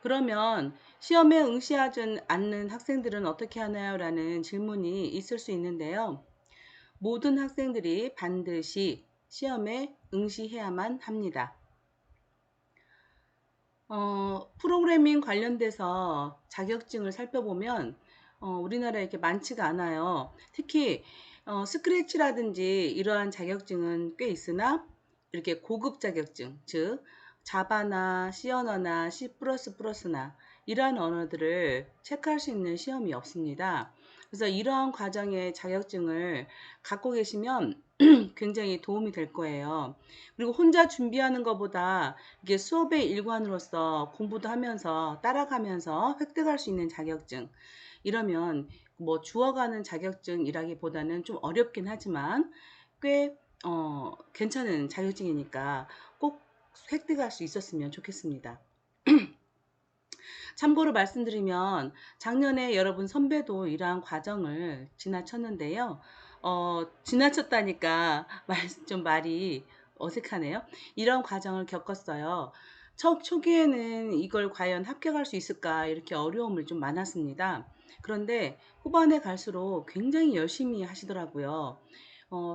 그러면 시험에 응시하지 않는 학생들은 어떻게 하나요? 라는 질문이 있을 수 있는데요. 모든 학생들이 반드시 시험에 응시해야만 합니다. 프로그래밍 관련돼서 자격증을 살펴보면 우리나라에 이렇게 많지가 않아요. 특히 스크래치라든지 이러한 자격증은 꽤 있으나 이렇게 고급 자격증, 즉 자바나 C 언어나 C++나 이러한 언어들을 체크할 수 있는 시험이 없습니다. 그래서 이러한 과정의 자격증을 갖고 계시면 굉장히 도움이 될 거예요. 그리고 혼자 준비하는 것보다 이게 수업의 일관으로서 공부도 하면서 따라가면서 획득할 수 있는 자격증. 이러면 뭐 주어가는 자격증이라기보다는 좀 어렵긴 하지만 꽤 괜찮은 자격증이니까 꼭 획득할 수 있었으면 좋겠습니다. 참고로 말씀드리면 작년에 여러분 선배도 이러한 과정을 지나쳤는데요. 지나쳤다니까 좀 말이 어색하네요. 이런 과정을 겪었어요. 초기에는 이걸 과연 합격할 수 있을까 이렇게 어려움을 좀 많았습니다. 그런데 후반에 갈수록 굉장히 열심히 하시더라고요.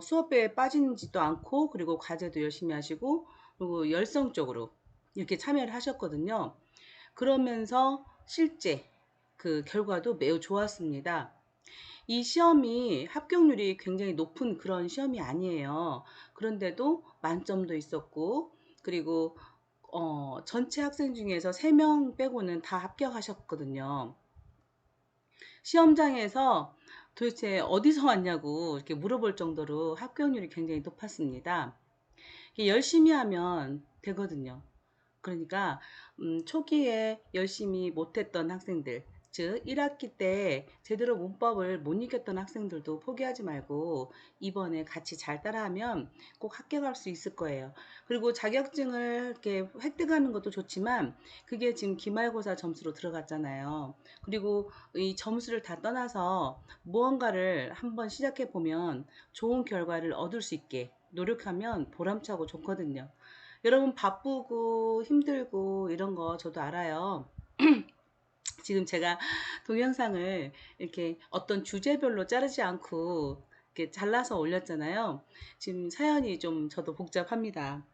수업에 빠지지도 않고 그리고 과제도 열심히 하시고 그리고 열성적으로 이렇게 참여를 하셨거든요. 그러면서 실제 그 결과도 매우 좋았습니다. 이 시험이 합격률이 굉장히 높은 그런 시험이 아니에요. 그런데도 만점도 있었고, 그리고 전체 학생 중에서 3명 빼고는 다 합격하셨거든요. 시험장에서 도대체 어디서 왔냐고 이렇게 물어볼 정도로 합격률이 굉장히 높았습니다. 열심히 하면 되거든요. 그러니까 초기에 열심히 못했던 학생들, 즉 1학기 때 제대로 문법을 못 익혔던 학생들도 포기하지 말고 이번에 같이 잘 따라하면 꼭 합격할 수 있을 거예요. 그리고 자격증을 이렇게 획득하는 것도 좋지만 그게 지금 기말고사 점수로 들어갔잖아요. 그리고 이 점수를 다 떠나서 무언가를 한번 시작해 보면 좋은 결과를 얻을 수 있게 노력하면 보람차고 좋거든요. 여러분 바쁘고 힘들고 이런 거 저도 알아요. 지금 제가 동영상을 이렇게 어떤 주제별로 자르지 않고 이렇게 잘라서 올렸잖아요. 지금 사연이 좀 저도 복잡합니다.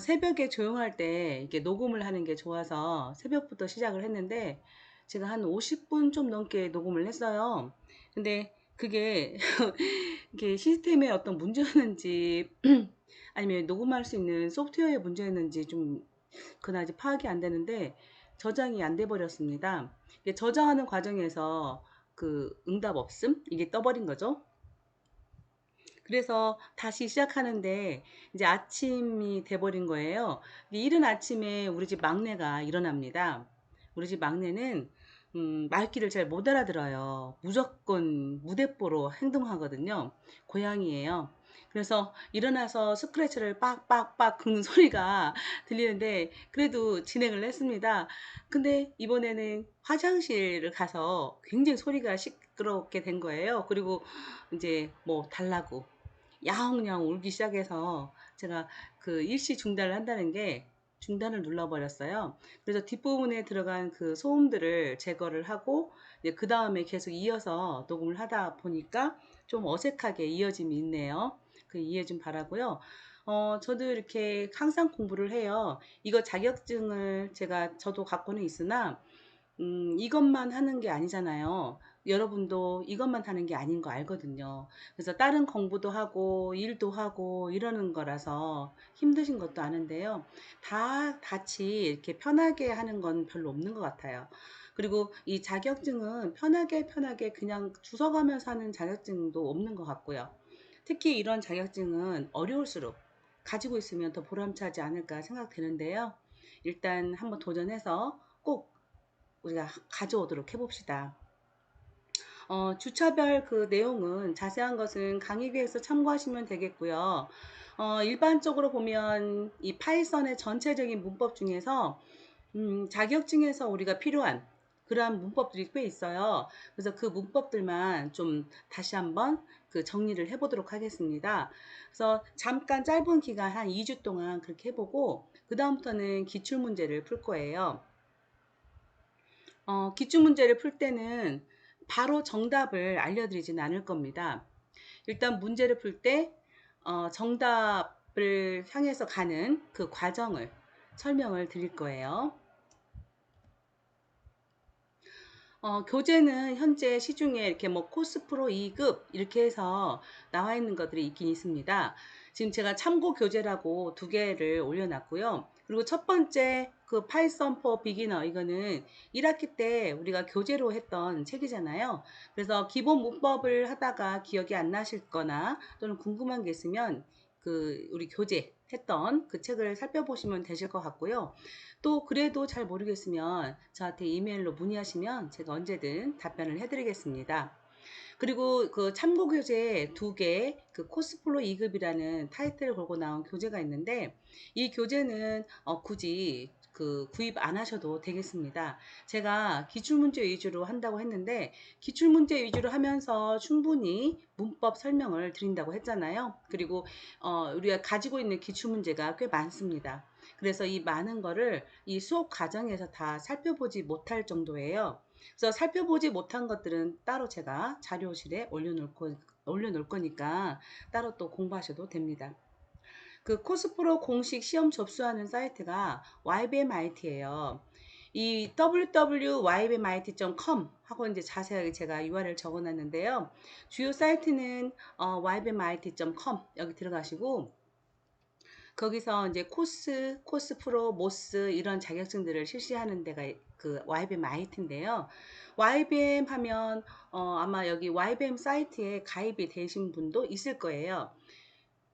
새벽에 조용할 때 이렇게 녹음을 하는 게 좋아서 새벽부터 시작을 했는데 제가 한 50분 좀 넘게 녹음을 했어요. 근데 그게 이게 시스템에 어떤 문제였는지 아니면 녹음할 수 있는 소프트웨어의 문제였는지 좀 그다지 파악이 안 되는데 저장이 안 돼 버렸습니다. 저장하는 과정에서 그 응답 없음 이게 떠버린 거죠. 그래서 다시 시작하는데 이제 아침이 돼버린 거예요. 이른 아침에 우리 집 막내가 일어납니다. 우리 집 막내는 말귀를 잘 못 알아들어요. 무조건 무대뽀로 행동하거든요. 고양이에요. 그래서 일어나서 스크래치를 빡빡빡 긁는 소리가 들리는데 그래도 진행을 했습니다. 근데 이번에는 화장실을 가서 굉장히 소리가 시끄럽게 된 거예요. 그리고 이제 뭐 달라고 야옹야옹 울기 시작해서 제가 그 일시 중단을 한다는 게 중단을 눌러버렸어요. 그래서 뒷부분에 들어간 그 소음들을 제거를 하고 그 다음에 계속 이어서 녹음을 하다 보니까 좀 어색하게 이어짐이 있네요. 그 이해 좀 바라고요. 저도 이렇게 항상 공부를 해요. 이거 자격증을 저도 갖고는 있으나 이것만 하는 게 아니잖아요. 여러분도 이것만 하는 게 아닌 거 알거든요. 그래서 다른 공부도 하고 일도 하고 이러는 거라서 힘드신 것도 아는데요. 다 같이 이렇게 편하게 하는 건 별로 없는 것 같아요. 그리고 이 자격증은 편하게 그냥 주워 가면서 하는 자격증도 없는 것 같고요. 특히 이런 자격증은 어려울수록 가지고 있으면 더 보람차지 않을까 생각되는데요. 일단 한번 도전해서 꼭 우리가 가져오도록 해봅시다. 주차별 그 내용은 자세한 것은 강의기에서 참고하시면 되겠고요. 일반적으로 보면 이 파이썬의 전체적인 문법 중에서 자격증에서 우리가 필요한 그러한 문법들이 꽤 있어요. 그래서 그 문법들만 좀 다시 한번 그 정리를 해보도록 하겠습니다. 그래서 잠깐 짧은 기간 한 2주 동안 그렇게 해보고 그 다음부터는 기출문제를 풀 거예요. 기출문제를 풀 때는 바로 정답을 알려드리진 않을 겁니다. 일단 문제를 풀 때 정답을 향해서 가는 그 과정을 설명을 드릴 거예요. 교재는 현재 시중에 이렇게 뭐 코스프로 2급 이렇게 해서 나와 있는 것들이 있긴 있습니다. 지금 제가 참고 교재라고 두 개를 올려놨고요. 그리고 첫 번째 그 파이썬 for 비기너 이거는 1학기 때 우리가 교재로 했던 책이잖아요. 그래서 기본 문법을 하다가 기억이 안 나실 거나 또는 궁금한 게 있으면 그 우리 교재 했던 그 책을 살펴보시면 되실 것 같고요. 또 그래도 잘 모르겠으면 저한테 이메일로 문의하시면 제가 언제든 답변을 해드리겠습니다. 그리고 그 참고 교재 두 개, 그 코스플로 2급이라는 타이틀을 걸고 나온 교재가 있는데 이 교재는 굳이 그 구입 안 하셔도 되겠습니다. 제가 기출문제 위주로 한다고 했는데 기출문제 위주로 하면서 충분히 문법 설명을 드린다고 했잖아요. 그리고 우리가 가지고 있는 기출문제가 꽤 많습니다. 그래서 이 많은 거를 이 수업 과정에서 다 살펴보지 못할 정도예요. 그래서 살펴보지 못한 것들은 따로 제가 자료실에 올려놓을 거니까 따로 또 공부하셔도 됩니다. 그 코스프로 공식 시험 접수하는 사이트가 ybmIT예요. 이 www.ybmit.com 하고 이제 자세하게 제가 URL 적어놨는데요. 주요 사이트는 ybmit.com 여기 들어가시고 거기서 이제 코스 프로, 모스 이런 자격증들을 실시하는 데가 그 YBM IT인데요. YBM 하면 아마 여기 YBM 사이트에 가입이 되신 분도 있을 거예요.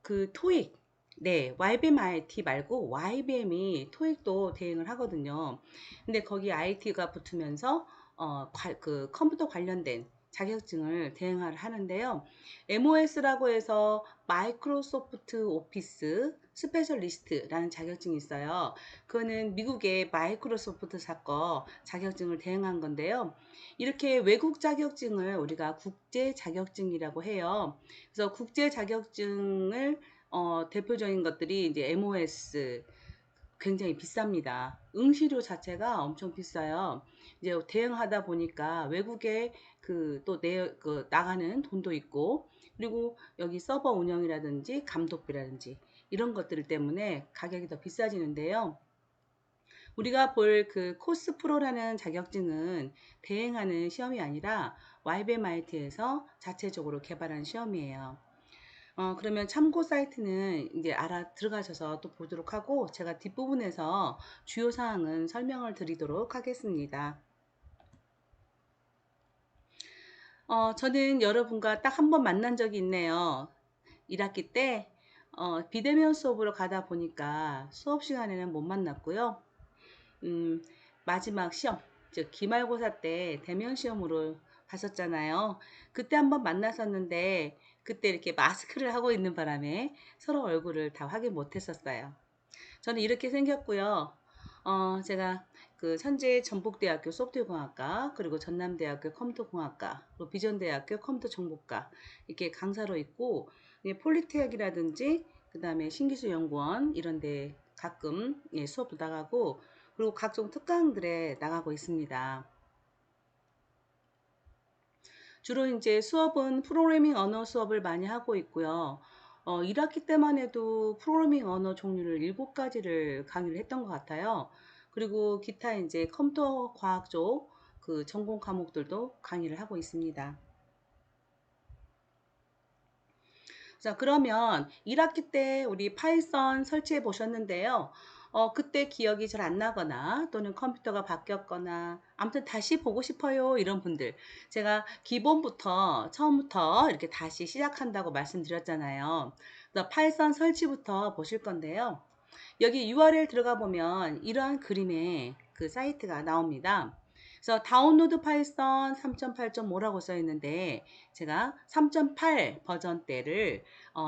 그 토익, 네, YBM IT 말고 YBM이 토익도 대행을 하거든요. 근데 거기 IT가 붙으면서 그 컴퓨터 관련된 자격증을 대행을 하는데요. MOS라고 해서 마이크로소프트 오피스 스페셜리스트라는 자격증이 있어요. 그거는 미국의 마이크로소프트 사건 자격증을 대행한 건데요. 이렇게 외국 자격증을 우리가 국제 자격증이라고 해요. 그래서 국제 자격증을 대표적인 것들이 이제 MOS 굉장히 비쌉니다. 응시료 자체가 엄청 비싸요. 이제 대응하다 보니까 외국에 그 나가는 돈도 있고, 그리고 여기 서버 운영이라든지 감독비라든지 이런 것들 때문에 가격이 더 비싸지는데요. 우리가 볼 그 코스 프로라는 자격증은 대행하는 시험이 아니라 YBMIT에서 자체적으로 개발한 시험이에요. 그러면 참고 사이트는 이제 들어가셔서 또 보도록 하고 제가 뒷부분에서 주요 사항은 설명을 드리도록 하겠습니다. 저는 여러분과 딱 한 번 만난 적이 있네요. 1학기 때 비대면 수업으로 가다 보니까 수업 시간에는 못 만났고요. 음, 마지막 시험, 즉 기말고사 때 대면 시험으로 봤었잖아요. 그때 한번 만났었는데 그때 이렇게 마스크를 하고 있는 바람에 서로 얼굴을 다 확인 못했었어요. 저는 이렇게 생겼고요. 제가 그 현재 전북대학교 소프트웨어공학과 그리고 전남대학교 컴퓨터공학과 그리고 비전대학교 컴퓨터정보과 이렇게 강사로 있고 폴리테크이라든지 그 다음에 신기술연구원 이런 데 가끔 수업도 나가고 그리고 각종 특강들에 나가고 있습니다. 주로 이제 수업은 프로그래밍 언어 수업을 많이 하고 있고요. 1학기 때만 해도 프로그래밍 언어 종류를 7가지를 강의를 했던 것 같아요. 그리고 기타 이제 컴퓨터 과학 쪽 그 전공 과목들도 강의를 하고 있습니다. 자, 그러면 1학기 때 우리 파이썬 설치해 보셨는데요. 그때 기억이 잘 안 나거나 또는 컴퓨터가 바뀌었거나 아무튼 다시 보고 싶어요 이런 분들 제가 기본부터 처음부터 이렇게 다시 시작한다고 말씀드렸잖아요. 그래서 파이썬 설치부터 보실 건데요. 여기 URL 들어가 보면 이러한 그림의 그 사이트가 나옵니다. 그래서 다운로드 파이썬 3.8.5라고 써 있는데 제가 3.8 버전대를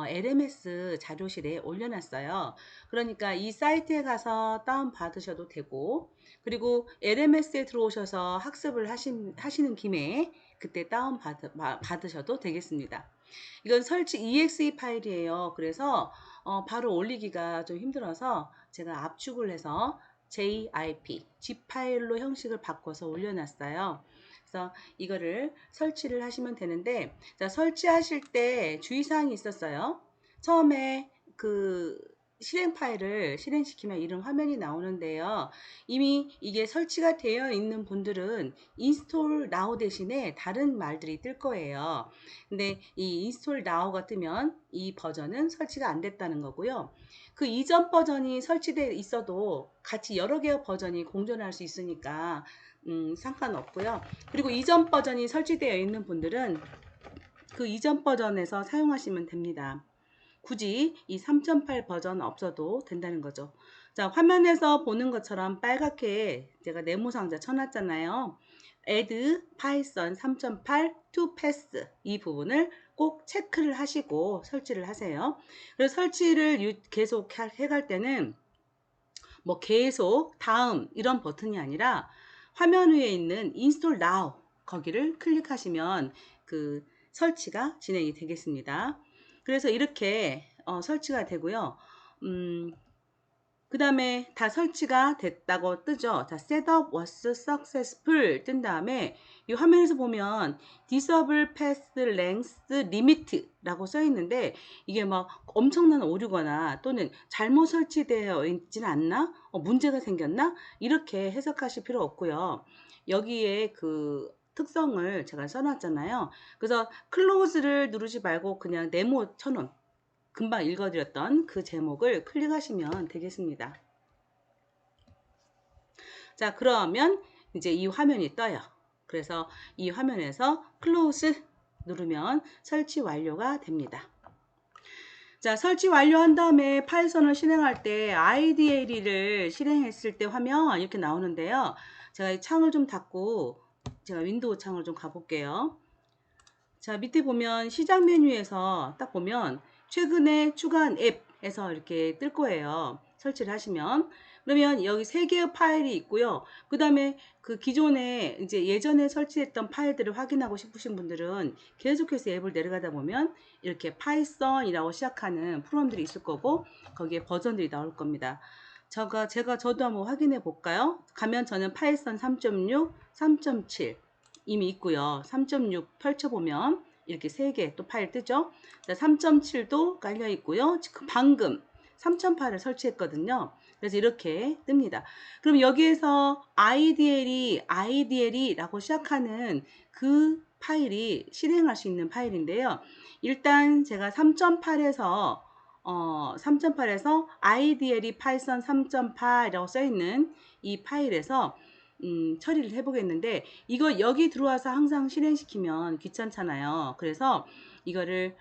LMS 자료실에 올려놨어요. 그러니까 이 사이트에 가서 다운 받으셔도 되고 그리고 LMS에 들어오셔서 학습을 하시는 김에 그때 다운 받으셔도 되겠습니다. 이건 설치 exe 파일이에요. 그래서 바로 올리기가 좀 힘들어서 제가 압축을 해서 zip, zip 파일로 형식을 바꿔서 올려놨어요. 그래서 이거를 설치를 하시면 되는데, 자, 설치하실 때 주의사항이 있었어요. 처음에 그 실행 파일을 실행시키면 이런 화면이 나오는데요. 이미 이게 설치가 되어 있는 분들은 install now 대신에 다른 말들이 뜰 거예요. 근데 이 install now가 뜨면 이 버전은 설치가 안 됐다는 거고요. 그 이전 버전이 설치되어 있어도 같이 여러 개의 버전이 공존할 수 있으니까 상관없고요. 그리고 이전 버전이 설치되어 있는 분들은 그 이전 버전에서 사용하시면 됩니다. 굳이 이 3.8 버전 없어도 된다는 거죠. 자, 화면에서 보는 것처럼 빨갛게 제가 네모 상자 쳐놨잖아요. add python 3.8 to pass 이 부분을 꼭 체크를 하시고 설치를 하세요. 그래서 설치를 계속 해갈 때는 뭐 계속 다음 이런 버튼이 아니라 화면 위에 있는 install now 거기를 클릭하시면 그 설치가 진행이 되겠습니다. 그래서 이렇게 설치가 되고요. 그 다음에 다 설치가 됐다고 뜨죠. 자, setup was successful 뜬 다음에 이 화면에서 보면 disable path length limit 라고 써 있는데 이게 막 엄청난 오류거나 또는 잘못 설치되어 있진 않나? 문제가 생겼나? 이렇게 해석하실 필요 없고요. 여기에 그 특성을 제가 써놨잖아요. 그래서 close를 누르지 말고 그냥 네모 쳐놓은 금방 읽어드렸던 그 제목을 클릭하시면 되겠습니다. 자, 그러면 이제 이 화면이 떠요. 그래서 이 화면에서 클로즈 누르면 설치 완료가 됩니다. 자, 설치 완료한 다음에 파이썬을 실행할 때 IDLE를 실행했을 때 화면 이렇게 나오는데요. 제가 이 창을 좀 닫고 제가 윈도우 창을 좀 가볼게요. 자, 밑에 보면 시작 메뉴에서 딱 보면 최근에 추가한 앱에서 이렇게 뜰 거예요. 설치를 하시면. 그러면 여기 3개의 파일이 있고요. 그 다음에 그 기존에 이제 예전에 설치했던 파일들을 확인하고 싶으신 분들은 계속해서 앱을 내려가다 보면 이렇게 파이썬이라고 시작하는 프로그램들이 있을 거고 거기에 버전들이 나올 겁니다. 저도 한번 확인해 볼까요? 가면 저는 파이썬 3.6, 3.7 이미 있고요. 3.6 펼쳐보면 이렇게 3개 또 파일 뜨죠. 3.7도 깔려 있고요. 방금 3.8을 설치했거든요. 그래서 이렇게 뜹니다. 그럼 여기에서 IDLE라고 시작하는 그 파일이 실행할 수 있는 파일인데요. 일단 제가 3.8에서 3.8에서 IDLE python 3.8이라고 써있는 이 파일에서 처리를 해보겠는데 이거 여기 들어와서 항상 실행시키면 귀찮잖아요. 그래서 이거를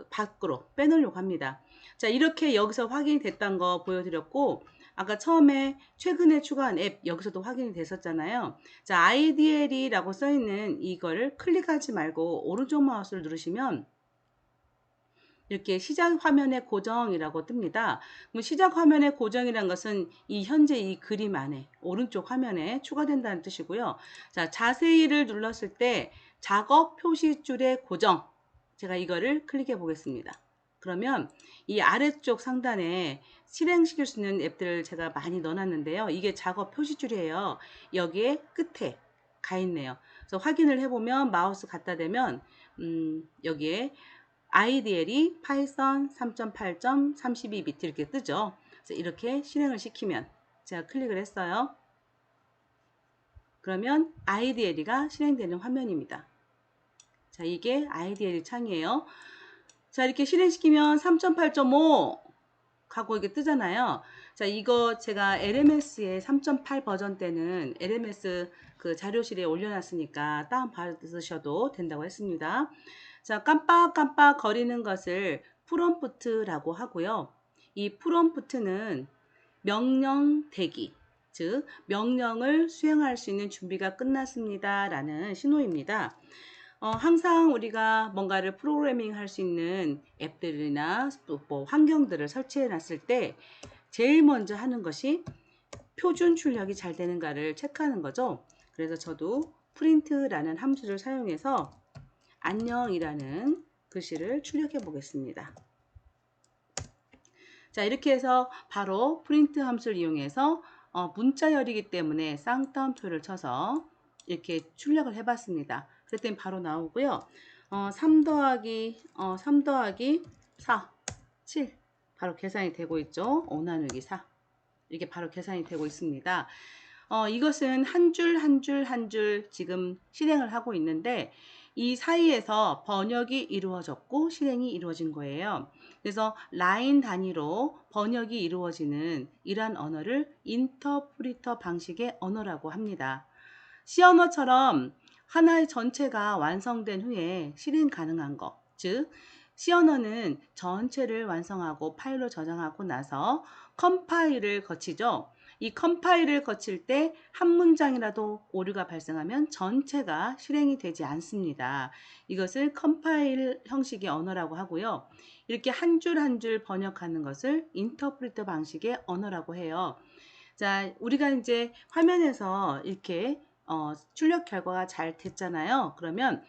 밖으로 빼놓으려고 합니다. 자, 이렇게 여기서 확인이 됐다는 거 보여드렸고 아까 처음에 최근에 추가한 앱 여기서도 확인이 됐었잖아요. 자, IDLE라고 써있는 이거를 클릭하지 말고 오른쪽 마우스를 누르시면 이렇게 시작 화면의 고정이라고 뜹니다. 그럼 시작 화면의 고정이란 것은 이 현재 이 그림 안에 오른쪽 화면에 추가된다는 뜻이고요. 자, 자세히를 눌렀을 때 작업 표시줄의 고정. 제가 이거를 클릭해 보겠습니다. 그러면 이 아래쪽 상단에 실행시킬 수 있는 앱들을 제가 많이 넣어놨는데요. 이게 작업 표시줄이에요. 여기에 끝에 가 있네요. 그래서 확인을 해보면 마우스 갖다 대면 여기에 IDLE python 3.8.32비트 이렇게 뜨죠. 그래서 이렇게 실행을 시키면 제가 클릭을 했어요. 그러면 IDLE가 실행되는 화면입니다. 자, 이게 IDLE 창이에요. 자, 이렇게 실행시키면 3.8.5 하고 이게 뜨잖아요. 자, 이거 제가 LMS의 3.8 버전 때는 LMS 그 자료실에 올려놨으니까 다운받으셔도 된다고 했습니다. 자, 깜빡깜빡 거리는 것을 프롬프트라고 하고요. 이 프롬프트는 명령 대기, 즉 명령을 수행할 수 있는 준비가 끝났습니다 라는 신호입니다. 항상 우리가 뭔가를 프로그래밍 할 수 있는 앱들이나 뭐 환경들을 설치해 놨을 때 제일 먼저 하는 것이 표준 출력이 잘 되는가를 체크하는 거죠. 그래서 저도 프린트라는 함수를 사용해서 안녕이라는 글씨를 출력해 보겠습니다. 자, 이렇게 해서 바로 프린트 함수를 이용해서 문자열이기 때문에 쌍따옴표를 쳐서 이렇게 출력을 해봤습니다. 그랬더니 바로 나오고요. 3 더하기 4, 7 바로 계산이 되고 있죠. 5 나누기 4 이게 바로 계산이 되고 있습니다. 이것은 한 줄 한 줄 한 줄 지금 실행을 하고 있는데 이 사이에서 번역이 이루어졌고 실행이 이루어진 거예요. 그래서 라인 단위로 번역이 이루어지는 이러한 언어를 인터프리터 방식의 언어라고 합니다. C 언어처럼 하나의 전체가 완성된 후에 실행 가능한 것, 즉 C 언어는 전체를 완성하고 파일로 저장하고 나서 컴파일을 거치죠. 이 컴파일을 거칠 때 한 문장이라도 오류가 발생하면 전체가 실행이 되지 않습니다. 이것을 컴파일 형식의 언어라고 하고요. 이렇게 한 줄 한 줄 번역하는 것을 인터프리터 방식의 언어라고 해요. 자, 우리가 이제 화면에서 이렇게 출력 결과가 잘 됐잖아요. 그러면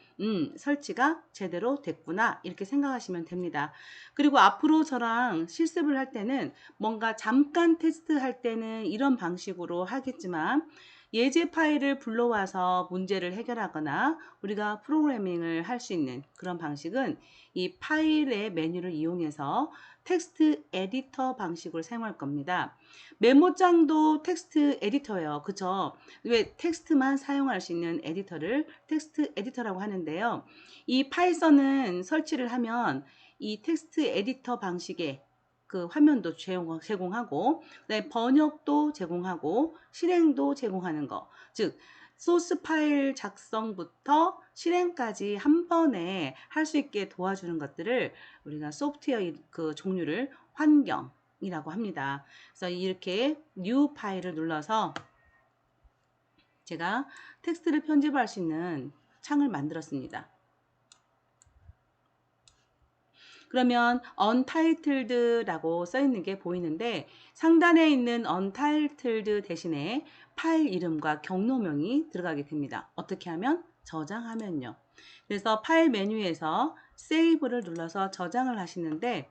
설치가 제대로 됐구나 이렇게 생각하시면 됩니다. 그리고 앞으로 저랑 실습을 할 때는 뭔가 잠깐 테스트할 때는 이런 방식으로 하겠지만 예제 파일을 불러와서 문제를 해결하거나 우리가 프로그래밍을 할 수 있는 그런 방식은 이 파일의 메뉴를 이용해서 텍스트 에디터 방식으로 사용할 겁니다. 메모장도 텍스트 에디터예요. 그쵸? 왜 텍스트만 사용할 수 있는 에디터를 텍스트 에디터라고 하는데요. 이 파이썬은 설치를 하면 이 텍스트 에디터 방식의 그 화면도 제공하고 그다음에 번역도 제공하고 실행도 제공하는 거. 즉 소스 파일 작성부터 실행까지 한 번에 할 수 있게 도와주는 것들을 우리가 소프트웨어 그 종류를 환경이라고 합니다. 그래서 이렇게 new 파일을 눌러서 제가 텍스트를 편집할 수 있는 창을 만들었습니다. 그러면 untitled라고 써 있는 게 보이는데 상단에 있는 untitled 대신에 파일 이름과 경로명이 들어가게 됩니다. 어떻게 하면? 저장하면요. 그래서 파일 메뉴에서 save를 눌러서 저장을 하시는데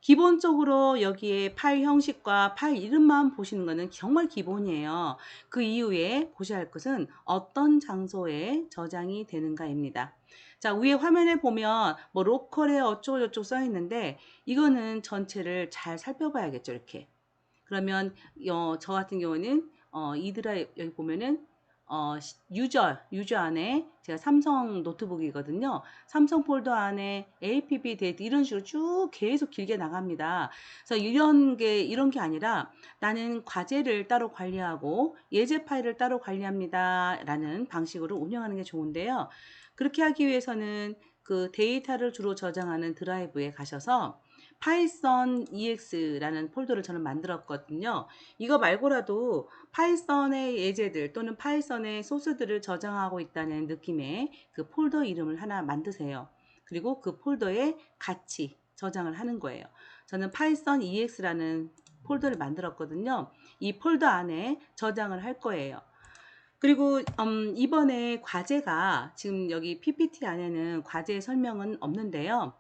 기본적으로 여기에 파일 형식과 파일 이름만 보시는 것은 정말 기본이에요. 그 이후에 보셔야 할 것은 어떤 장소에 저장이 되는가입니다. 자, 위에 화면에 보면 뭐 로컬에 어쩌고저쩌고 써 있는데 이거는 전체를 잘 살펴봐야겠죠. 이렇게. 그러면 저 같은 경우는 이 드라이브 여기 보면은 유저 안에 제가 삼성 노트북이거든요. 삼성 폴더 안에 APP 데이트 이런 식으로 쭉 계속 길게 나갑니다. 그래서 이런 게 아니라 나는 과제를 따로 관리하고 예제 파일을 따로 관리합니다. 라는 방식으로 운영하는 게 좋은데요. 그렇게 하기 위해서는 그 데이터를 주로 저장하는 드라이브에 가셔서 파이썬 EX라는 폴더를 저는 만들었거든요. 이거 말고라도 파이썬의 예제들 또는 파이썬의 소스들을 저장하고 있다는 느낌의 그 폴더 이름을 하나 만드세요. 그리고 그 폴더에 같이 저장을 하는 거예요. 저는 파이썬 EX라는 폴더를 만들었거든요. 이 폴더 안에 저장을 할 거예요. 그리고 이번에 과제가 지금 여기 PPT 안에는 과제 설명은 없는데요.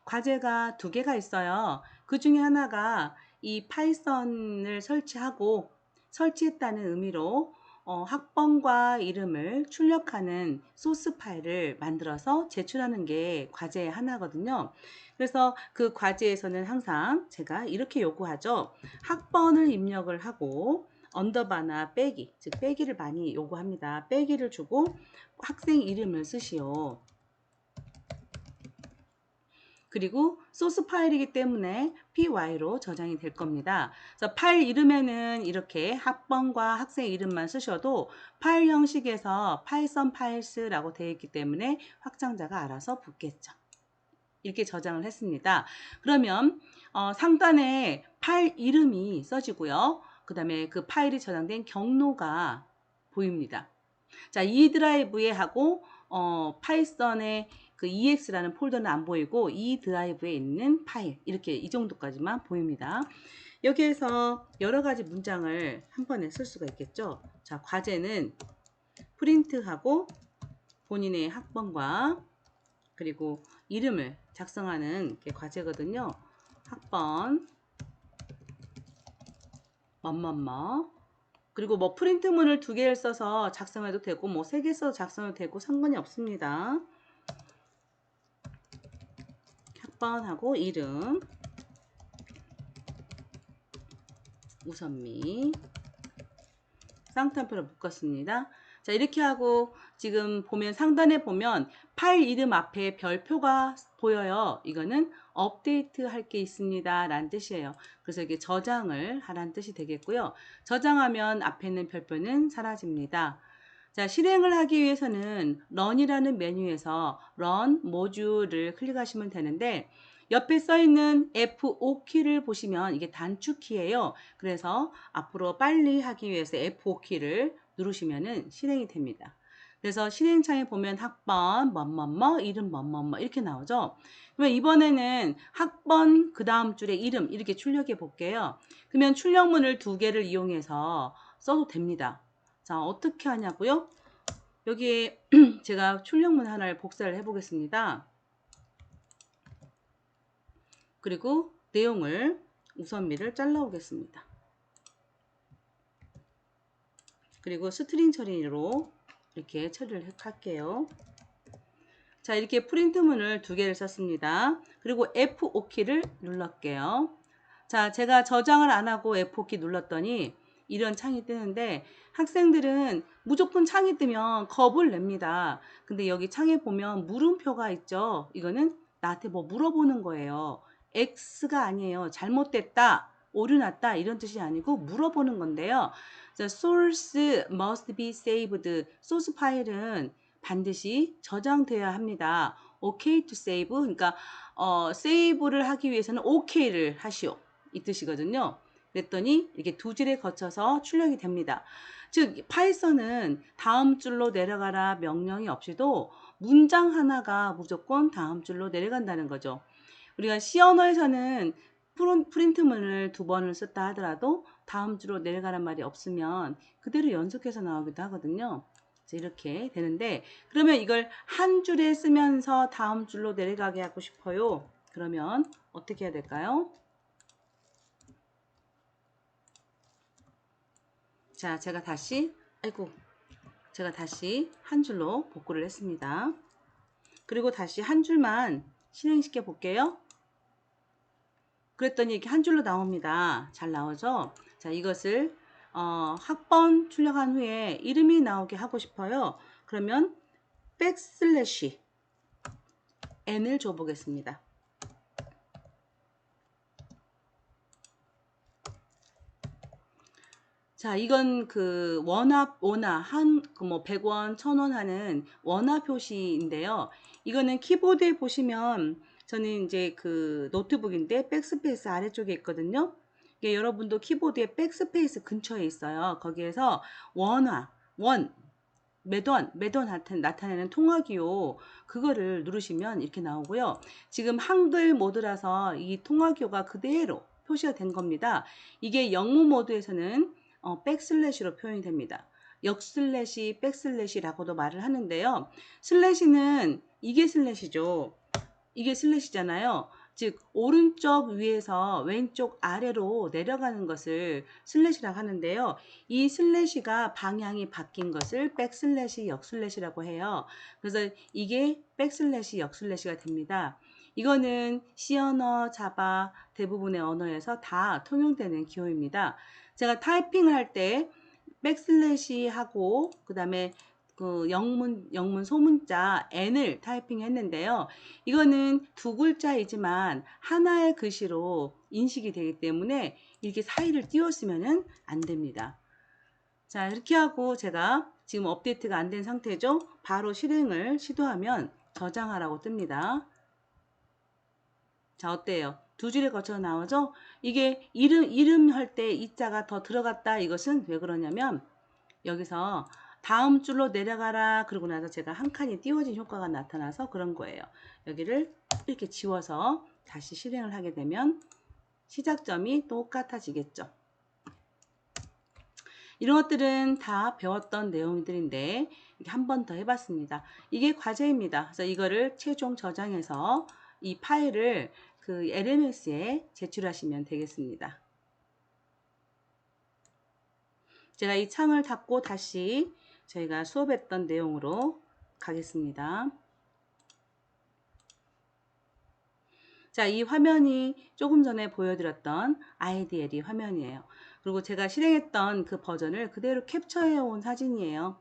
과제가 두 개가 있어요. 그 중에 하나가 이 파이썬을 설치하고 설치했다는 의미로 학번과 이름을 출력하는 소스 파일을 만들어서 제출하는 게 과제의 하나거든요. 그래서 그 과제에서는 항상 제가 이렇게 요구하죠. 학번을 입력을 하고 언더바나 빼기, 즉 빼기를 많이 요구합니다. 빼기를 주고 학생 이름을 쓰시오. 그리고 소스 파일이기 때문에 py로 저장이 될 겁니다. 그래서 파일 이름에는 이렇게 학번과 학생 이름만 쓰셔도 파일 형식에서 파이썬 파일스라고 되어 있기 때문에 확장자가 알아서 붙겠죠. 이렇게 저장을 했습니다. 그러면 상단에 파일 이름이 써지고요. 그 다음에 그 파일이 저장된 경로가 보입니다. 자, 이 드라이브에 하고 파이썬의 그 EX라는 폴더는 안 보이고 이 드라이브에 있는 파일 이렇게 이 정도까지만 보입니다. 여기에서 여러 가지 문장을 한 번에 쓸 수가 있겠죠. 자, 과제는 프린트하고 본인의 학번과 그리고 이름을 작성하는 게 과제거든요. 학번 뭐뭐뭐 그리고 뭐 프린트문을 2개를 써서 작성해도 되고 뭐 3개 써서 작성해도 되고 상관이 없습니다. 학번하고 이름, 우선미, 쌍따옴표로 묶었습니다. 자, 이렇게 하고 지금 보면 상단에 보면 파일 이름 앞에 별표가 보여요. 이거는 업데이트 할 게 있습니다 라는 뜻이에요. 그래서 이게 저장을 하라는 뜻이 되겠고요. 저장하면 앞에 있는 별표는 사라집니다. 자, 실행을 하기 위해서는 run이라는 메뉴에서 run 모듈을 클릭하시면 되는데 옆에 써 있는 F5키를 보시면 이게 단축키예요. 그래서 앞으로 빨리 하기 위해서 F5키를 누르시면 실행이 됩니다. 그래서 실행창에 보면 학번 뭐뭐뭐 이름 뭐뭐뭐 이렇게 나오죠. 그러면 이번에는 학번 그 다음 줄에 이름 이렇게 출력해 볼게요. 그러면 출력문을 2개를 이용해서 써도 됩니다. 자, 어떻게 하냐고요? 여기에 제가 출력문 하나를 복사를 해 보겠습니다. 그리고 내용을 우선미를 잘라 오겠습니다. 그리고 스트링 처리로 이렇게 처리를 할게요. 자, 이렇게 프린트문을 2개를 썼습니다. 그리고 F5키를 눌렀게요. 자, 제가 저장을 안 하고 F5키 눌렀더니 이런 창이 뜨는데 학생들은 무조건 창이 뜨면 겁을 냅니다. 근데 여기 창에 보면 물음표가 있죠. 이거는 나한테 뭐 물어보는 거예요. X가 아니에요. 잘못됐다, 오류 났다 이런 뜻이 아니고 물어보는 건데요. The source must be saved. 소스 파일은 반드시 저장돼야 합니다. OK to save. 그러니까 세이브를 하기 위해서는 OK를 하시오. 이 뜻이거든요. 그랬더니 이렇게 2줄에 거쳐서 출력이 됩니다. 즉 파이썬은 다음 줄로 내려가라 명령이 없이도 문장 하나가 무조건 다음 줄로 내려간다는 거죠. 우리가 C 언어에서는 프린트문을 2번을 썼다 하더라도 다음 줄로 내려가란 말이 없으면 그대로 연속해서 나오기도 하거든요. 이렇게 되는데 그러면 이걸 한 줄에 쓰면서 다음 줄로 내려가게 하고 싶어요. 그러면 어떻게 해야 될까요? 자, 제가 다시 한 줄로 복구를 했습니다. 그리고 다시 한 줄만 실행시켜 볼게요. 그랬더니 이렇게 한 줄로 나옵니다. 잘 나오죠? 자, 이것을 학번 출력한 후에 이름이 나오게 하고 싶어요. 그러면 백슬래시 n을 줘 보겠습니다. 자, 이건 그 원화, 뭐 100원, 1000원 하는 원화 표시인데요. 이거는 키보드에 보시면 저는 이제 그 노트북인데 백스페이스 아래쪽에 있거든요. 이게 여러분도 키보드에 백스페이스 근처에 있어요. 거기에서 원화, 매번 나타내는 통화기호 그거를 누르시면 이렇게 나오고요. 지금 한글 모드라서 이 통화기호가 그대로 표시가 된 겁니다. 이게 영문 모드에서는 백슬래시로 표현이 됩니다. 역슬래시, 백슬래시라고도 말을 하는데요. 슬래시는 이게 슬래시죠. 이게 슬래시잖아요. 즉 오른쪽 위에서 왼쪽 아래로 내려가는 것을 슬래시라고 하는데요. 이 슬래시가 방향이 바뀐 것을 백슬래시, 역슬래시라고 해요. 그래서 이게 백슬래시, 역슬래시가 됩니다. 이거는 C 언어, 자바 대부분의 언어에서 다 통용되는 기호입니다. 제가 타이핑을 할 때 백슬래시 하고 그 다음에 그 영문 소문자 n을 타이핑했는데요. 이거는 2글자이지만 하나의 글씨로 인식이 되기 때문에 이렇게 사이를 띄웠으면 안 됩니다. 자, 이렇게 하고 제가 지금 업데이트가 안 된 상태죠. 바로 실행을 시도하면 저장하라고 뜹니다. 자, 어때요? 2줄에 거쳐 나오죠? 이게 이름 할 때 이자가 더 들어갔다. 이것은 왜 그러냐면 여기서 다음 줄로 내려가라 그러고 나서 제가 한 칸이 띄워진 효과가 나타나서 그런 거예요. 여기를 이렇게 지워서 다시 실행을 하게 되면 시작점이 똑같아지겠죠. 이런 것들은 다 배웠던 내용들인데 한 번 더 해봤습니다. 이게 과제입니다. 그래서 이거를 최종 저장해서 이 파일을 그 LMS에 제출하시면 되겠습니다. 제가 이 창을 닫고 다시 저희가 수업했던 내용으로 가겠습니다. 자, 이 화면이 조금 전에 보여드렸던 IDLE 화면이에요. 그리고 제가 실행했던 그 버전을 그대로 캡처해 온 사진이에요.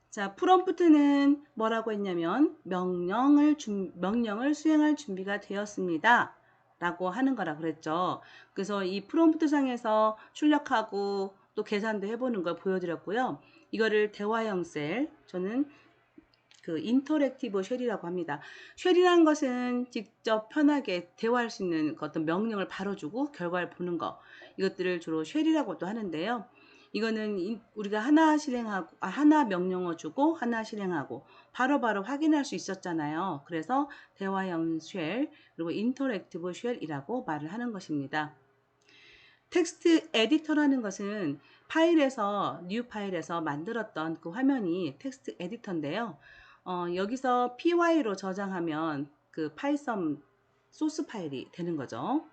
자, 프롬프트는 뭐라고 했냐면 명령을 수행할 준비가 되었습니다 라고 하는 거라 그랬죠. 그래서 이 프롬프트 상에서 출력하고 또 계산도 해보는 걸 보여드렸고요. 이거를 대화형 셀, 저는 그 인터랙티브 쉘이라고 합니다. 쉘이라는 것은 직접 편하게 대화할 수 있는 어떤 명령을 바로 주고 결과를 보는 거, 이것들을 주로 쉘이라고도 하는데요. 이거는 우리가 하나 실행하고 하나 명령어 주고 하나 실행하고 바로바로 확인할 수 있었잖아요. 그래서 대화형 쉘 그리고 인터랙티브 쉘이라고 말을 하는 것입니다. 텍스트 에디터라는 것은 뉴 파일에서 만들었던 그 화면이 텍스트 에디터인데요. 여기서 py로 저장하면 그 파이썬 소스 파일이 되는 거죠.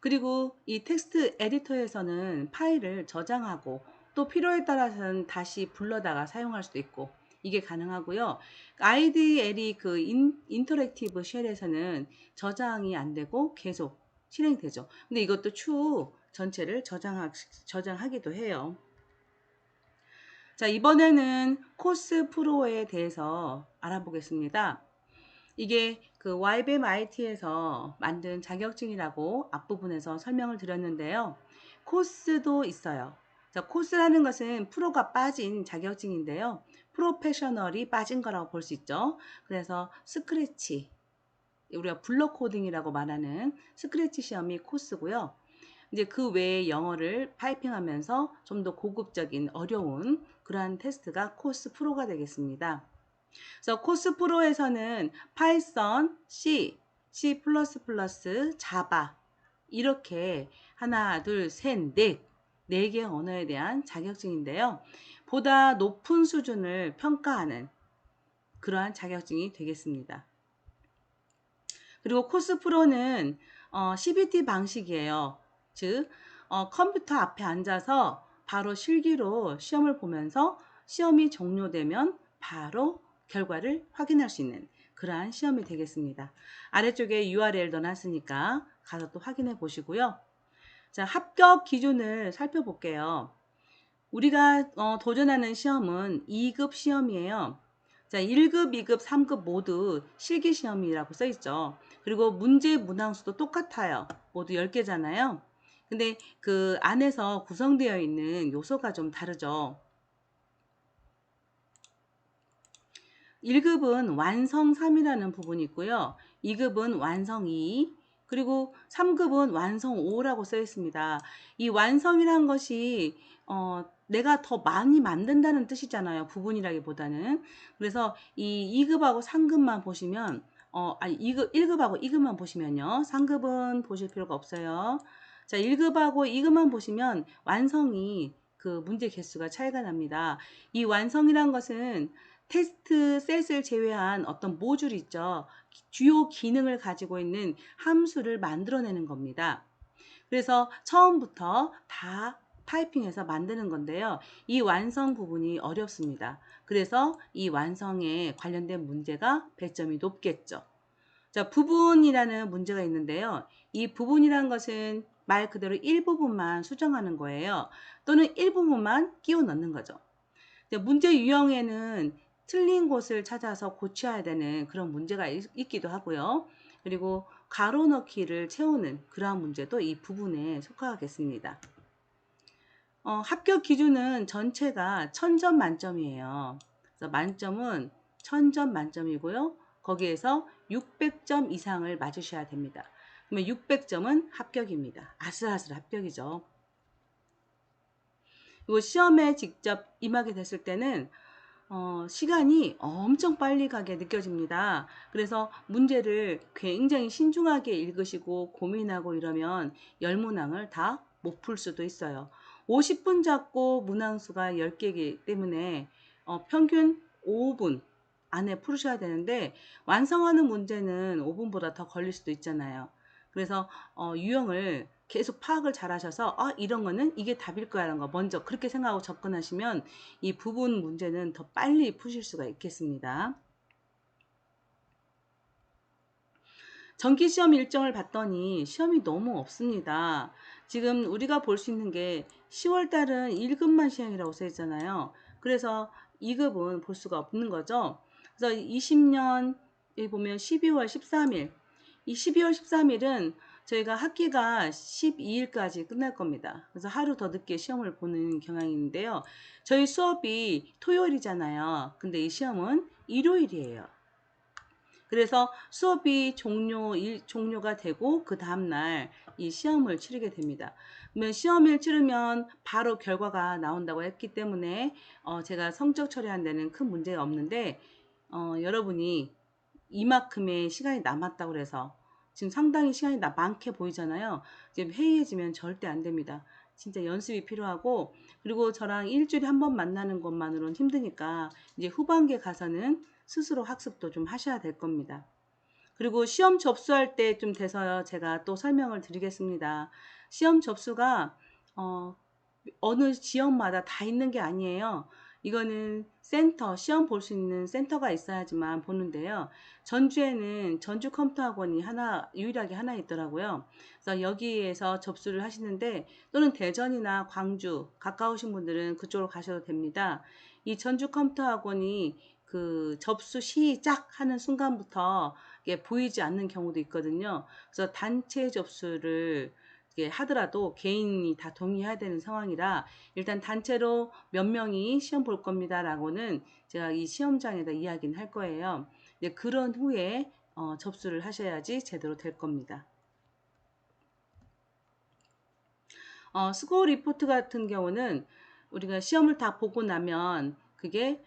그리고 이 텍스트 에디터에서는 파일을 저장하고 또 필요에 따라서는 다시 불러다가 사용할 수도 있고 이게 가능하고요. IDLE 그 인터랙티브 쉘에서는 저장이 안 되고 계속 실행되죠. 근데 이것도 추후 전체를 저장하기도 해요. 자, 이번에는 코스 프로에 대해서 알아보겠습니다. 이게 그 YBM IT에서 만든 자격증이라고 앞부분에서 설명을 드렸는데요. 코스도 있어요. 자, 코스라는 것은 프로가 빠진 자격증인데요. 프로페셔널이 빠진 거라고 볼 수 있죠. 그래서 스크래치, 우리가 블록 코딩이라고 말하는 스크래치 시험이 코스고요. 이제 그 외에 영어를 타이핑하면서 좀 더 고급적인 어려운 그러한 테스트가 코스 프로가 되겠습니다. 그래서 코스 프로에서는 파이썬, C++, 자바 이렇게 하나, 둘, 셋, 넷, 4개 언어에 대한 자격증인데요. 보다 높은 수준을 평가하는 그러한 자격증이 되겠습니다. 그리고 코스 프로는 CBT 방식이에요. 즉 컴퓨터 앞에 앉아서 바로 실기로 시험을 보면서 시험이 종료되면 바로 결과를 확인할 수 있는 그러한 시험이 되겠습니다. 아래쪽에 URL 넣어놨으니까 가서 또 확인해 보시고요. 자, 합격 기준을 살펴볼게요. 우리가 도전하는 시험은 2급 시험이에요. 자, 1급, 2급, 3급 모두 실기 시험이라고 써 있죠. 그리고 문제 문항수도 똑같아요. 모두 10개잖아요. 근데 그 안에서 구성되어 있는 요소가 좀 다르죠. 1급은 완성 3이라는 부분이 있고요. 2급은 완성 2, 그리고 3급은 완성 5라고 써 있습니다. 이 완성이란 것이 내가 더 많이 만든다는 뜻이잖아요. 부분이라기보다는. 그래서 이 2급하고 3급만 보시면 1급하고 2급만 보시면요. 3급은 보실 필요가 없어요. 자, 1급하고 2급만 보시면 완성이 그 문제 개수가 차이가 납니다. 이 완성이란 것은 테스트 셋을 제외한 어떤 모듈 있죠. 주요 기능을 가지고 있는 함수를 만들어내는 겁니다. 그래서 처음부터 다 타이핑해서 만드는 건데요. 이 완성 부분이 어렵습니다. 그래서 이 완성에 관련된 문제가 배점이 높겠죠. 자, 부분이라는 문제가 있는데요. 이 부분이라는 것은 말 그대로 일부분만 수정하는 거예요. 또는 일부분만 끼워 넣는 거죠. 문제 유형에는 틀린 곳을 찾아서 고쳐야 되는 그런 문제가 있기도 하고요. 그리고 가로 넣기를 채우는 그러한 문제도 이 부분에 속하겠습니다. 합격 기준은 전체가 1000점 만점이에요. 그래서 만점은 1000점 만점이고요. 거기에서 600점 이상을 맞으셔야 됩니다. 그러면 600점은 합격입니다. 아슬아슬 합격이죠. 그리고 시험에 직접 임하게 됐을 때는 시간이 엄청 빨리 가게 느껴집니다. 그래서 문제를 굉장히 신중하게 읽으시고 고민하고 이러면 10문항을 다 못 풀 수도 있어요. 50분 잡고 문항수가 10개이기 때문에 평균 5분 안에 풀으셔야 되는데 완성하는 문제는 5분보다 더 걸릴 수도 있잖아요. 그래서 유형을 계속 파악을 잘 하셔서 이런 거는 이게 답일 거야라는 거 먼저 그렇게 생각하고 접근하시면 이 부분 문제는 더 빨리 푸실 수가 있겠습니다. 정기시험 일정을 봤더니 시험이 너무 없습니다. 지금 우리가 볼 수 있는 게 10월 달은 1급만 시행이라고 써 있잖아요. 그래서 2급은 볼 수가 없는 거죠. 그래서 20년 보면 12월 13일, 이 12월 13일은 저희가 학기가 12일까지 끝날 겁니다. 그래서 하루 더 늦게 시험을 보는 경향이 있는데요. 저희 수업이 토요일이잖아요. 근데 이 시험은 일요일이에요. 그래서 수업이 종료가 되고 그 다음날 이 시험을 치르게 됩니다. 그러면 시험을 치르면 바로 결과가 나온다고 했기 때문에 제가 성적 처리하는 데는 큰 문제가 없는데 여러분이 이만큼의 시간이 남았다고 그래서 지금 상당히 시간이 많게 보이잖아요. 지금 해이해지면 절대 안 됩니다. 진짜 연습이 필요하고 그리고 저랑 일주일에 한 번 만나는 것만으로는 힘드니까 이제 후반기에 가서는 스스로 학습도 좀 하셔야 될 겁니다. 그리고 시험 접수할 때 좀 돼서 제가 또 설명을 드리겠습니다. 시험 접수가 어느 지역마다 다 있는 게 아니에요. 이거는 센터, 시험 볼 수 있는 센터가 있어야지만 보는데요. 전주에는 전주 컴퓨터학원이 유일하게 하나 있더라고요. 그래서 여기에서 접수를 하시는데, 또는 대전이나 광주, 가까우신 분들은 그쪽으로 가셔도 됩니다. 이 전주 컴퓨터학원이 그 접수 시작 하는 순간부터 이게 보이지 않는 경우도 있거든요. 그래서 단체 접수를 하더라도 개인이 다 동의해야 되는 상황이라 일단 단체로 몇 명이 시험 볼 겁니다 라고는 제가 이 시험장에다 이야기는 할 거예요. 그런 후에 접수를 하셔야지 제대로 될 겁니다. 스코어 리포트 같은 경우는 우리가 시험을 다 보고 나면 그게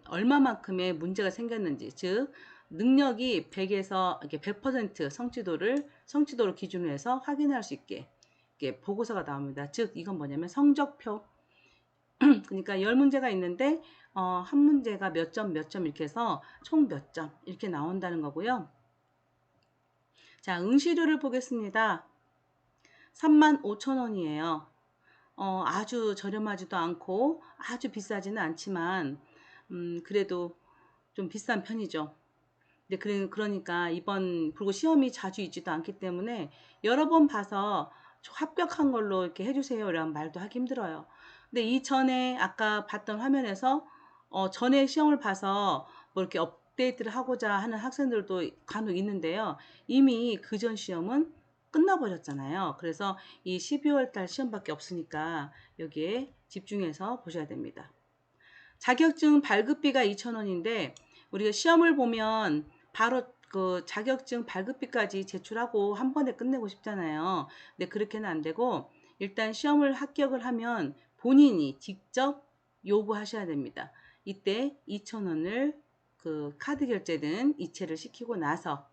얼마만큼의 문제가 생겼는지, 즉 능력이 100에서 100% 성취도를 기준으로 해서 확인할 수 있게 보고서가 나옵니다. 즉 이건 뭐냐면 성적표. 그러니까 10문제가 있는데 한 문제가 몇 점 몇 점 이렇게 해서 총 몇 점 이렇게 나온다는 거고요. 자, 응시료를 보겠습니다. 35,000원이에요. 아주 저렴하지도 않고 아주 비싸지는 않지만 그래도 좀 비싼 편이죠. 근데 그러니까 그리고 시험이 자주 있지도 않기 때문에 여러 번 봐서 합격한 걸로 이렇게 해주세요 이런 말도 하기 힘들어요. 근데 이전에 아까 봤던 화면에서 전에 시험을 봐서 뭐 이렇게 업데이트를 하고자 하는 학생들도 간혹 있는데요. 이미 그 전 시험은 끝나버렸잖아요. 그래서 이 12월 달 시험밖에 없으니까 여기에 집중해서 보셔야 됩니다. 자격증 발급비가 2,000원인데 우리가 시험을 보면 바로 그 자격증 발급비까지 제출하고 한 번에 끝내고 싶잖아요. 근데 그렇게는 안 되고 일단 시험을 합격을 하면 본인이 직접 요구하셔야 됩니다. 이때 2,000원을 그 카드 결제든 이체를 시키고 나서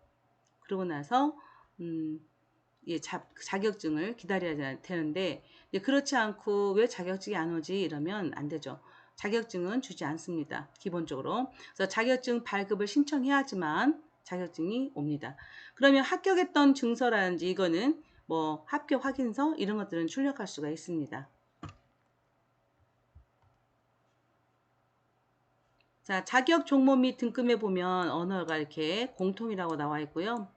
그러고 나서 자격증을 기다려야 되는데 그렇지 않고 왜 자격증이 안 오지 이러면 안 되죠. 자격증은 주지 않습니다. 기본적으로. 그래서 자격증 발급을 신청해야지만 자격증이 옵니다. 그러면 합격했던 증서라든지 이거는 뭐 합격 확인서 이런 것들은 출력할 수가 있습니다. 자, 자격 종목 및 등급에 보면 언어가 이렇게 공통이라고 나와 있고요.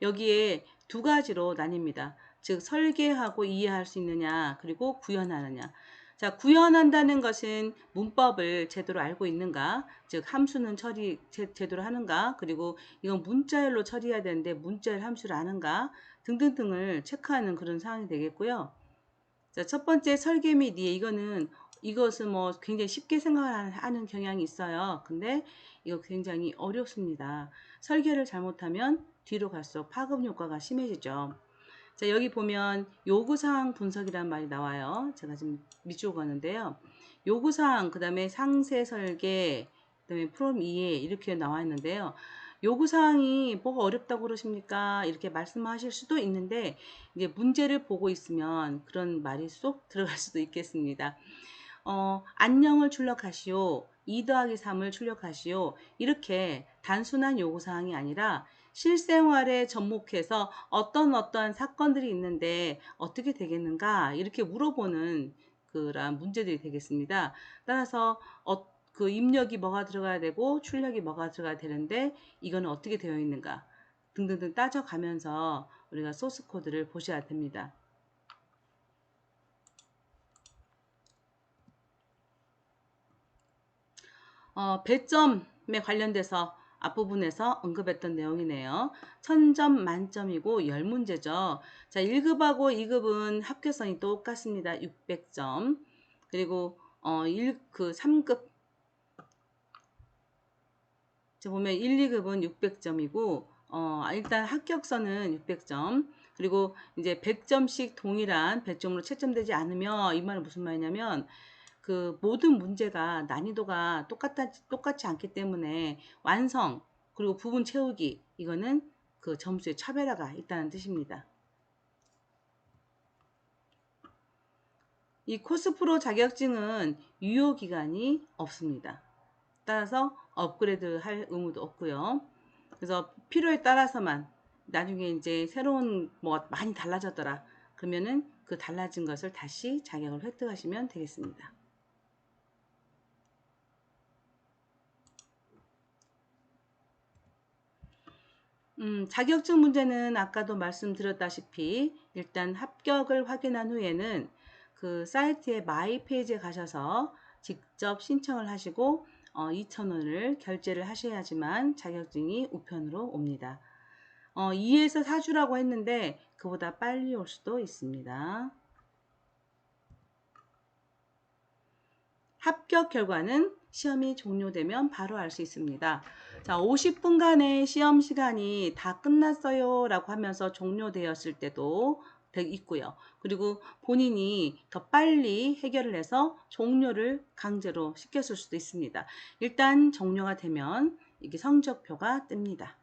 여기에 두 가지로 나뉩니다. 즉 설계하고 이해할 수 있느냐 그리고 구현하느냐. 자, 구현한다는 것은 문법을 제대로 알고 있는가, 즉 함수는 처리 제대로 하는가, 그리고 이건 문자열로 처리해야 되는데 문자열 함수를 아는가 등등등을 체크하는 그런 사항이 되겠고요. 자, 첫 번째 설계 및 이해, 이것은 뭐 굉장히 쉽게 생각하는 경향이 있어요. 근데 이거 굉장히 어렵습니다. 설계를 잘못하면 뒤로 갈수록 파급 효과가 심해지죠. 자, 여기 보면 요구사항 분석이라는 말이 나와요. 제가 지금 밑줄 그었는데요. 요구사항, 그 다음에 상세 설계, 그 다음에 프롬 이해 이렇게 나와 있는데요. 요구사항이 뭐가 어렵다고 그러십니까? 이렇게 말씀하실 수도 있는데 이제 문제를 보고 있으면 그런 말이 쏙 들어갈 수도 있겠습니다. 안녕을 출력하시오. 2 더하기 3을 출력하시오. 이렇게 단순한 요구사항이 아니라 실생활에 접목해서 어떤 사건들이 있는데 어떻게 되겠는가 이렇게 물어보는 그런 문제들이 되겠습니다. 따라서 그 입력이 뭐가 들어가야 되고 출력이 뭐가 들어가야 되는데 이거는 어떻게 되어 있는가 등등등 따져가면서 우리가 소스 코드를 보셔야 됩니다. 배점에 관련돼서 앞부분에서 언급했던 내용이네요. 1000점 만점이고 10문제죠. 자, 1급하고 2급은 합격선이 똑같습니다. 600점. 그리고 3급 보면 1, 2급은 600점이고 일단 합격선은 600점. 그리고 이제 100점씩 동일한 배점으로 채점되지 않으면 이 말은 무슨 말이냐면 그 모든 문제가 난이도가 똑같지 않기 때문에 완성 그리고 부분 채우기 이거는 그 점수의 차별화가 있다는 뜻입니다. 이 코스프로 자격증은 유효기간이 없습니다. 따라서 업그레이드 할 의무도 없고요. 그래서 필요에 따라서만 나중에 이제 새로운 뭐가 많이 달라졌더라 그러면은 그 달라진 것을 다시 자격을 획득하시면 되겠습니다. 자격증 문제는 아까도 말씀드렸다시피 일단 합격을 확인한 후에는 그 사이트의 마이 페이지에 가셔서 직접 신청을 하시고 2,000원을 결제를 하셔야지만 자격증이 우편으로 옵니다. 2에서 4주라고 했는데 그보다 빨리 올 수도 있습니다. 합격 결과는 시험이 종료되면 바로 알 수 있습니다. 자, 50분간의 시험 시간이 다 끝났어요 라고 하면서 종료되었을 때도 있고요. 그리고 본인이 더 빨리 해결을 해서 종료를 강제로 시켰을 수도 있습니다. 일단 종료가 되면 이게 성적표가 뜹니다.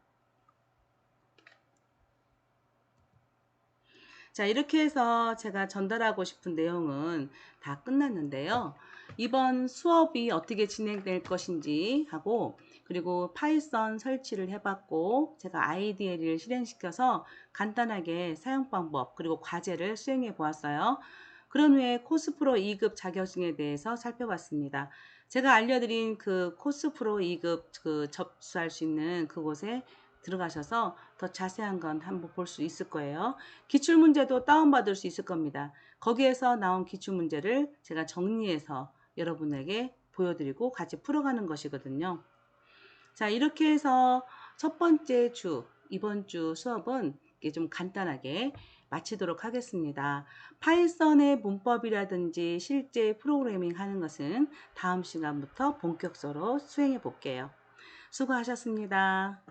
자, 이렇게 해서 제가 전달하고 싶은 내용은 다 끝났는데요. 이번 수업이 어떻게 진행될 것인지 하고 그리고 파이썬 설치를 해봤고 제가 IDL을 실행시켜서 간단하게 사용 방법 그리고 과제를 수행해 보았어요. 그런 후에 코스프로 2급 자격증에 대해서 살펴봤습니다. 제가 알려드린 그 코스프로 2급 그 접수할 수 있는 그곳에 들어가셔서 더 자세한 건 한번 볼 수 있을 거예요. 기출문제도 다운받을 수 있을 겁니다. 거기에서 나온 기출문제를 제가 정리해서 여러분에게 보여드리고 같이 풀어가는 것이거든요. 자, 이렇게 해서 첫 번째 주, 이번 주 수업은 좀 간단하게 마치도록 하겠습니다. 파이썬의 문법이라든지 실제 프로그래밍 하는 것은 다음 시간부터 본격적으로 수행해 볼게요. 수고하셨습니다.